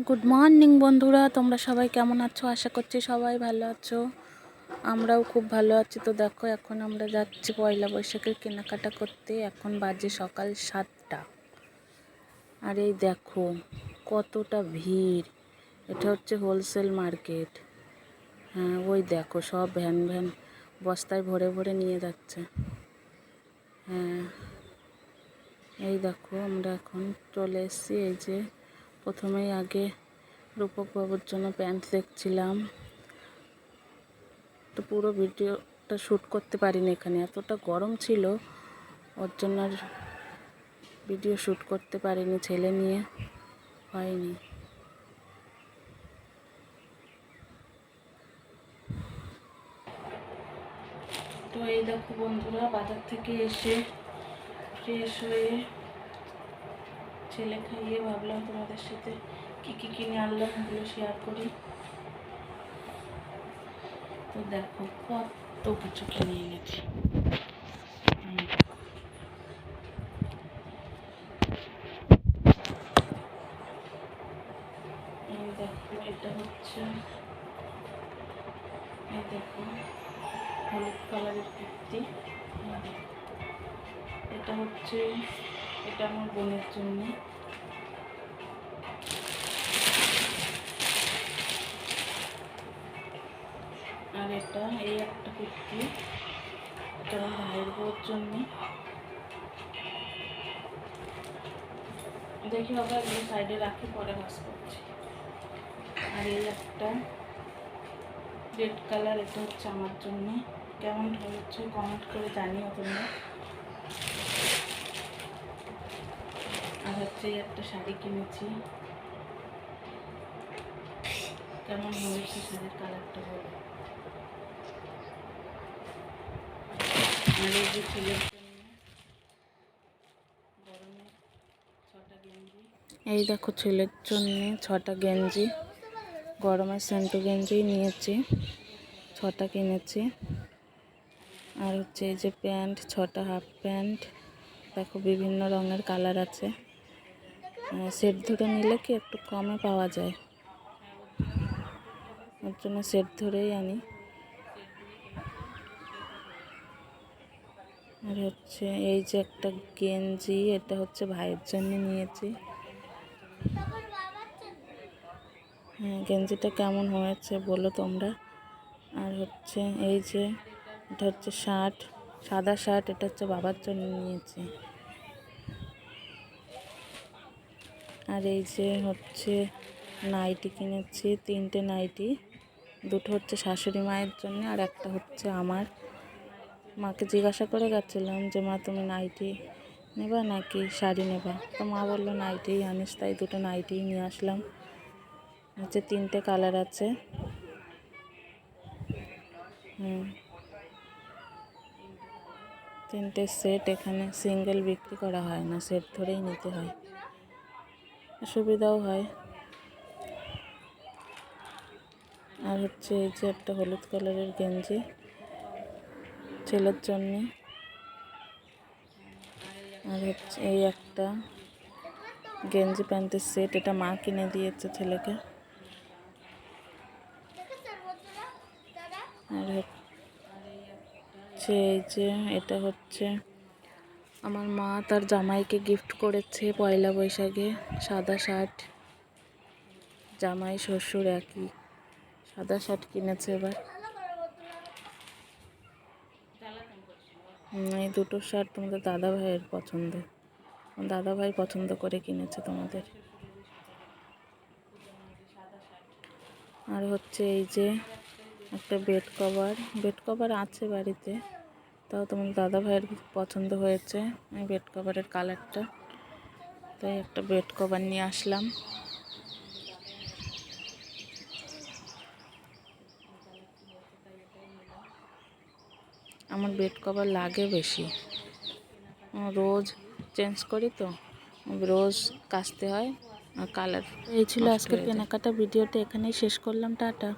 Good morning বন্ধুরা, তোমরা সবাই কেমন আছো? আশা করছি সবাই ভালো আছো। আমরাও খুব ভালো আছি। তো দেখো, এখন আমরা যাচ্ছি পয়লা বৈশাখের কেনাকাটা করতে। এখন বাজে সকাল 7টা। আর এই দেখো কতটা ভিড়। এটা হচ্ছে হোলসেল মার্কেট। হ্যাঁ, ওই দেখো সব ভ্যান ভ্যান বস্তায় ভরে ভরে নিয়ে যাচ্ছে। হ্যাঁ, এই দেখো আমরা এখন চলে এসেছি। এই যে প্রথমেই আগে রূপক বাবুর জন্য প্যান্ট দেখছিলাম। তো পুরো ভিডিওটা শ্যুট করতে পারিনি, এখানে এতটা গরম ছিল, ওর জন্য আর ভিডিও শ্যুট করতে পারিনি, ছেলে নিয়ে হয়নি। তো এই দেখো বন্ধুরা, বাজার থেকে এসে ফ্রেশ হয়ে ছেলে খাইয়ে ভাবলাম তোমাদের সাথে কী কী কিনে আনলাম ওগুলো শেয়ার করি। তো দেখো কত কিছু কিনে এনেছি। এই দেখো, এটা হচ্ছে, এই দেখো হলুদ কালারের কুর্তি। এটা হচ্ছে, এটা আমার বোনের জন্য। আর এটা এই একটা কুর্তি, এটা আমার ভাইয়ের বউর জন্য। দেখি বাবা, এগুলো সাইডে রাখি, পরে ভাস করছি। আর এই একটা রেড কালার, এটা হচ্ছে আমার জন্য। কেমন হচ্ছে কমেন্ট করে জানিও তোমরা। আর হচ্ছে এই একটা শাড়ি কিনেছি, কেমন হয়েছে শাড়ির কালারটা বলো। আর এই যে ছেলের জন্য গরমে 6টা গেঞ্জি। এই দেখো ছেলের জন্য 6টা গেঞ্জি, গরমের সেন্টু গেঞ্জি নিয়েছি, 6টা কিনেছি। আর হচ্ছে এই যে প্যান্ট, 6টা হাফ প্যান্ট। দেখো বিভিন্ন রঙের কালার আছে। সেট ধরে নিলে কি একটু কমে পাওয়া যায়, ওর জন্য সেট ধরেই আনি। আর হচ্ছে এই যে একটা গেঞ্জি, এটা হচ্ছে ভাইয়ের জন্য নিয়েছি। হ্যাঁ, গেঞ্জিটা কেমন হয়েছে বলো তোমরা। আর হচ্ছে এই যে এটা হচ্ছে শার্ট, সাদা শার্ট, এটা হচ্ছে বাবার জন্য নিয়েছি। আর এই যে হচ্ছে নাইটি কিনেছি, 3টে নাইটি, 2টো হচ্ছে শাশুড়ি মায়ের জন্য আর একটা হচ্ছে আমার। মাকে জিজ্ঞাসা করে গেছিলাম যে মা তুমি নাইটি নেবা নাকি শাড়ি নেবা, তো মা বললো নাইটিই আনিস, তাই 2টো নাইটিই নিয়ে আসলাম। হচ্ছে 3টে কালার আছে। 3টে সেট, এখানে সিঙ্গেল বিক্রি করা হয় না, সেট ধরেই নিতে হয়, সুবিধাও হয়। আর হচ্ছে এই যে একটা হলুদ কালারের গেঞ্জি ছেলের জন্য। আর হচ্ছে এই একটা গেঞ্জি প্যান্টের সেট, এটা মা কিনে দিয়েছে ছেলেকে। আর হচ্ছে এই যে এটা হচ্ছে আমার মা তার জামাইকে গিফট করেছে পয়লা বৈশাখে, সাদা শার্ট। জামাই শ্বশুর একই, সাদা শার্ট কিনেছে এবার। এই 2টো শার্ট তোমাদের দাদা ভাইয়ের পছন্দ, দাদা ভাই পছন্দ করে কিনেছে তোমাদের। আর হচ্ছে এই যে একটা বেড কভার আছে বাড়িতে, তাও তোমার দাদা ভাইয়ের পছন্দ হয়েছে এই বেড কভারের কালারটা, তাই একটা বেড কভার নিয়ে আসলাম। আমার বেড কভার লাগে বেশি, রোজ চেঞ্জ করি, তো রোজ কাচতে হয় আর কালার। এই ছিল আজকের কেনাকাটা ভিডিওটা, এখানেই শেষ করলাম। টাটা।